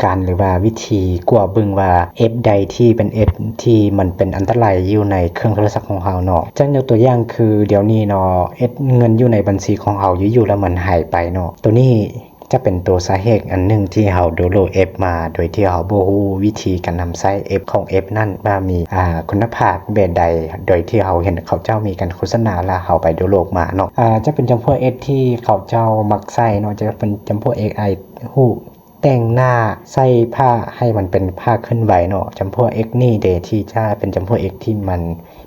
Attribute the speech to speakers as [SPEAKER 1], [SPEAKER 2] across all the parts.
[SPEAKER 1] การหรือว่าวิธีกลัวเบิ่งว่าเอฟใดที่เป็นเอฟที่มันเป็นอันตรายอยู่ในเครื่องโทรศัพท์ของเราเนาะจังยกตัวอย่างคือเดี๋ยวนี้เนาะเงินอยู่ในบัญชีของเราอยู่ๆแล้วมันหายไปเนาะตัวนี้จะเป็นตัวสาเหตุอันหนึ่งที่เราโดนโหลดเอฟมาโดยที่เราบ่รู้วิธีการนำใช้เอฟของเอฟนั่นว่ามีคุณภาพแบบใดโดยที่เราเห็นเขาเจ้ามีการโฆษณาแล้วเราไปโดนโหลดมาเนาะจะเป็นจำพวกเอฟที่เขาเจ้ามักใช้เนาะจะเป็นจำพวก AI ฮู้แต่งหน้าใส่ผ้าให้มันเป็นผ้าเคลื่อนไหวเนาะจำพวก X นี่เดที่จะเป็นจำพวก X ที่มัน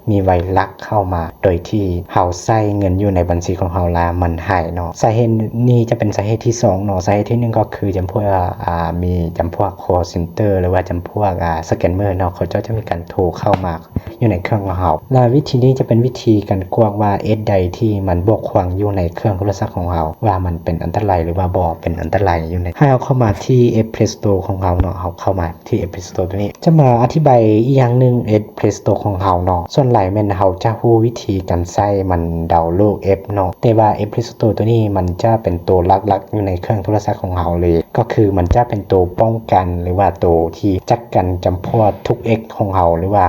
[SPEAKER 1] มีไวรัสเข้ามาโดยที่เฮาใส่เงินอยู่ในบัญชีของเฮาลามันหายเนาะสาเหตุนี้จะเป็นสาเหตุที่2เนาะสาเหตุที่1ก็คือจำพวกมีจำพวก call center หรือว่าจำพวกสแกมเมอร์เนาะเขาจะมีการโทรเข้ามาอยู่ในเครื่องของเฮาและวิธีนี้จะเป็นวิธีการกวางว่าใดที่มันบกพร่องอยู่ในเครื่องโทรศัพท์ของเฮาว่ามันเป็นอันตรายหรือว่าบ่เป็นอันตรายอยู่ในให้เอาเข้ามาที่ Play Store ของเราเนาะเอาเข้ามาที่ Play Store ตัวนี้จะมาอธิบายอีกอย่างนึงPlay Store ของเราเนาะส่วนหลายแม่นเฮาจะรู้วิธีการใช้มันดาวน์โหลดแอปเนาะแต่ว่า Play Store ตัวนี้มันจะเป็นตัวหลักๆอยู่ในเครื่องโทรศัพท์ของเราเลยก็คือมันจะเป็นตัวป้องกันหรือว่าตัวที่จัดการจำพวกทุก X ของเราหรือว่า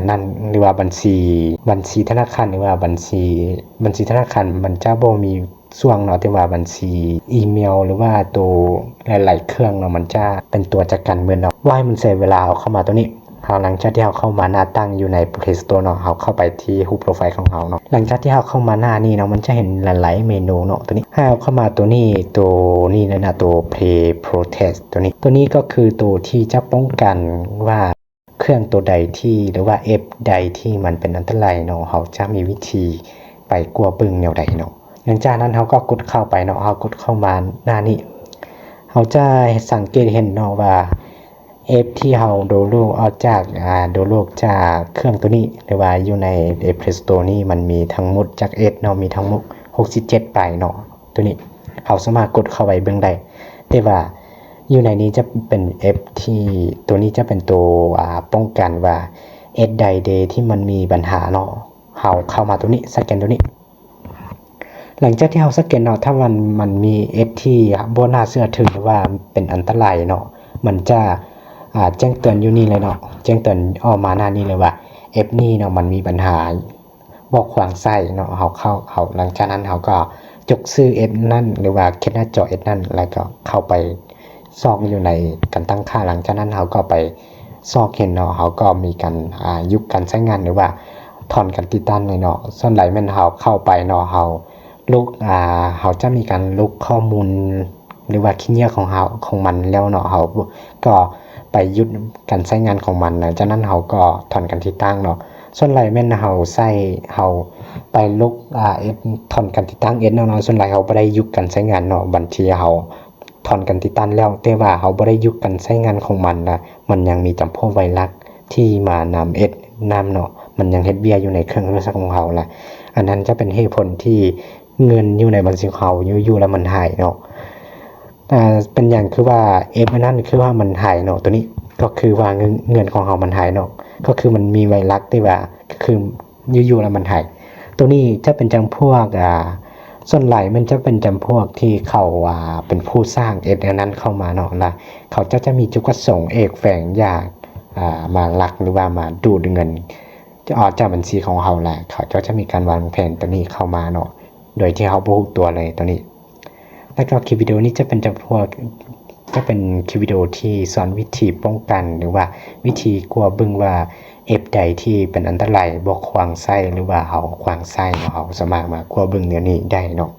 [SPEAKER 1] นั่นหรือว่าบัญชีธนาคารหรือว่าบัญชีธนาคารมันจะบ่มีส่วงเนาะที่ว่าบัญชีอีเมลหรือว่าตัวหลายๆเครื่องเนาะมันจะเป็นตัวจัดการเหมือนเนาะว่าให้มันเสียเวลาเอาเข้ามาตัวนี้หลังจากที่เราเข้ามาหน้าตั้งอยู่ใน Play Store เนาะเราเข้าไปที่รูปโปรไฟล์ของเราเนาะหลังจากที่เราเข้ามาหน้านี้เนาะมันจะเห็นหลายๆเมนูเนาะตัวนี้ให้เราเข้ามาตัวนี้เลยนะตัว Play Protect ตัวนี้ก็คือตัวที่จะป้องกันว่าเครื่องตัวใดที่หรือว่าแอปใดที่มันเป็นอันตรายเนาะเขาจะมีวิธีไปกลัวเบิ่งแนวใดเนาะหลังจากนั้นเขาก็กดเข้าไปเนาะเขากดเข้ามาหน้านี้เขาจะสังเกตเห็นเนาะว่าเอฟที่เราโดนโหลดเอาจากโดนโหลดจากเครื่องตัวนี้หรือว่าอยู่ใน Play Store นี่มันมีทั้งหมดจากเอฟเนาะมีทั้งหมด67ใบเนาะตัวนี้เขาสามารถกดเข้าไปเบิ่งได้แต่ว่าอยู่ในนี้จะเป็นเอฟที่ตัวนี้จะเป็นตัวป้องกันว่าเอฟใดที่มันมีปัญหาเนาะเขาเข้ามาตัวนี้สแกนตัวนี้หลังจากที่เราสแกนเนาะถ้ามันมีเอฟที่บ่น่าเชื่อถือหรือว่าเป็นอันตรายเนาะมันจะแจ้งเตือนอยู่นี่เลยเนาะแจ้งเตือนออกมาหน้านี้เลยว่าเอฟนี่เนาะมันมีปัญหาบอกขวางไส้เนาะเขาหลังจากนั้นเขาก็จกซื้อเอฟนั่นหรือว่าแคปหน้าจอเอฟนั่นแล้วก็เข้าไปซอกอยู่ในการตั้งค่าหลังจากนั้นเขาก็ไปซอกเห็นเนาะเขาก็มีการยุบการใช้งานหรือว่าถอนการติดตั้งเลยเนาะส่วนไหลมันเขาเข้าไปเนาะเขาจะมีการลุกข้อมูลหรือว่าขี้เหนียวของมันแล้วเนาะเขาก็ไปยุดการใช้งานของมันนะจากนั้นเขาก็ถอนการติดตั้งเนาะส่วนไหลแม่นเขาไปลุกถอนการติดตั้งเนาะส่วนไหลเขาบ่ได้ยุดการใช้งานเนาะบัญชีเขาถอนการติดตั้งแล้วแต่ว่าเขาบ่ได้ยุดการใช้งานของมันนะมันยังมีจำพวกไวรัสที่มานำเนาะมันยังเฮ็ดเบี้ยอยู่ในเครื่องโทรศัพท์ของเขาล่ะอันนั้นจะเป็นเหตุผลที่เงินอยู่ในบัญชีเขาอยู่แล้วมันหายเนาะเป็นอย่างคือว่านั่นคือว่ามันหายเนาะตัวนี้ก็คือว่าเงินของเขามันหายเนาะก็คือมันมีไวรัสที่ว่าคืออยู่แล้วมันหายตัวนี้จะเป็นจำพวกส่วนไหลมันจะเป็นจำพวกที่เขาเป็นผู้สร้างนั้นเข้ามาเนาะละเขาจะมีจุดประสงค์แฝงอยากมาลักหรือว่ามาดูดเงินจะออกจากบัญชีของเขาแหละเขาจะมีการวางแผนตัวนี้เข้ามาเนาะโดยที่เขาบ่รู้ตัวเลยตัวนี้แล้วก็คลิปวิดีโอนี้จะเป็นคลิปวิดีโอที่สอนวิธีป้องกันหรือว่าวิธีกลัวเบิ่งว่าเอฟใดที่เป็นอันตรายบ่ขวางไส้หรือว่าเขาขวางไส้เขาสามารถมากลัวเบิ่งเดี๋ยวนี้ได้เนาะ